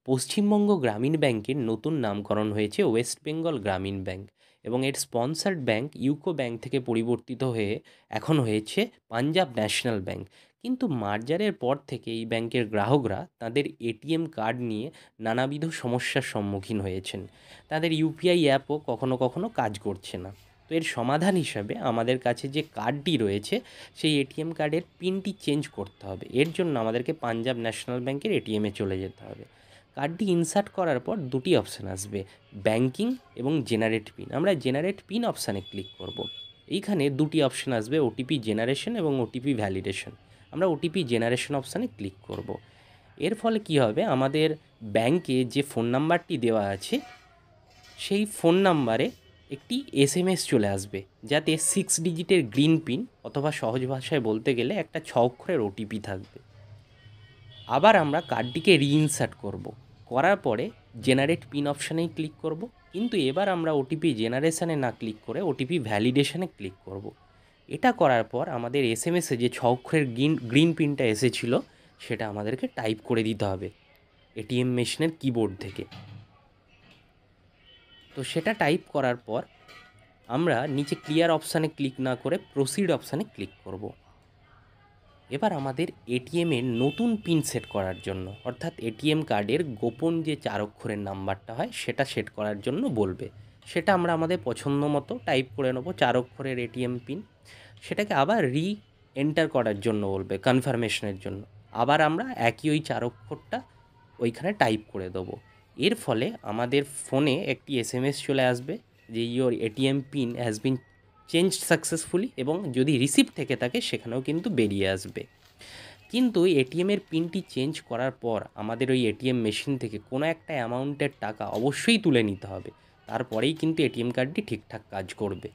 পশ্চিমবঙ্গ গ্রামীণ ব্যাংকের নতুন নামকরণ হয়েছে ওয়েস্ট বেঙ্গল গ্রামীণ ব্যাংক এবং এর স্পন্সার্ড ব্যাংক ইউকো ব্যাংক থেকে পরিবর্তিত হয়ে এখন হয়েছে পাঞ্জাব ন্যাশনাল ব্যাংক। কিন্তু মার্জারের পর থেকে এই ব্যাংকের গ্রাহকরা তাদের এটিএম কার্ড নিয়ে নানাবিধ সমস্যার সম্মুখীন হয়েছেন। তাদের ইউপিআই অ্যাপও কখনো কখনো কাজ করছে না। তো এর সমাধান হিসাবে আমাদের কাছে যে কার্ডটি রয়েছে সেই এটিএম কার্ডের পিনটি চেঞ্জ করতে হবে। এর জন্য আমাদেরকে পাঞ্জাব ন্যাশনাল ব্যাংকের এটিএমে চলে যেতে হবে। কার্ডটি ইনসার্ট করার পর দুটি অপশান আসবে, ব্যাংকিং এবং জেনারেট পিন। আমরা জেনারেট পিন অপশানে ক্লিক করব। এইখানে দুটি অপশান আসবে, ওটিপি জেনারেশন এবং ওটিপি ভ্যালিডেশন। আমরা ওটিপি জেনারেশন অপশানে ক্লিক করব। এর ফলে কি হবে, আমাদের ব্যাংকে যে ফোন নাম্বারটি দেওয়া আছে সেই ফোন নাম্বারে একটি এসএমএস চলে আসবে, যাতে 6 ডিজিটের গ্রিন পিন অথবা সহজ ভাষায় বলতে গেলে একটা 6 অক্ষরের ওটিপি থাকবে। আবার আমরা কার্ডটিকে রিইনসার্ট করব। করার পরে জেনারেট পিন অপশানেই ক্লিক করব, কিন্তু এবার আমরা ওটিপি জেনারেশানে না ক্লিক করে ওটিপি ভ্যালিডেশনে ক্লিক করব। এটা করার পর আমাদের এসএমএসে যে 6 অক্ষরের গ্রিন পিনটা এসেছিল সেটা আমাদেরকে টাইপ করে দিতে হবে এটিএম মেশিনের কিবোর্ড থেকে। তো সেটা টাইপ করার পর আমরা নিচে ক্লিয়ার অপশানে ক্লিক না করে প্রসিড অপশানে ক্লিক করব। এবার আমাদের এটিএমের নতুন পিন সেট করার জন্য, অর্থাৎ এটিএম কার্ডের গোপন যে 4 অক্ষরের নাম্বারটা হয় সেটা সেট করার জন্য বলবে। সেটা আমরা আমাদের পছন্দ মতো টাইপ করে নেব, 4 অক্ষরের এটিএম পিন। সেটাকে আবার এন্টার করার জন্য বলবে, কনফার্মেশনের জন্য। আবার আমরা একই ওই 4 অক্ষরটা ওইখানে টাইপ করে দেবো। এর ফলে আমাদের ফোনে একটি এসএমএস চলে আসবে যে your ATM pin has been change successfully, এবং যদি রিসিপ্ট থেকে থাকে সেখানেও কিন্তু বেরিয়ে আসবে। কিন্তু এটিএমের পিনটি চেঞ্জ করার পর আমাদের ওই এটিএম মেশিন থেকে কোনো একটা অ্যামাউন্টের টাকা অবশ্যই তুলে নিতে হবে, তারপরেই কিন্তু এটিএম কার্ডটি ঠিকঠাক কাজ করবে।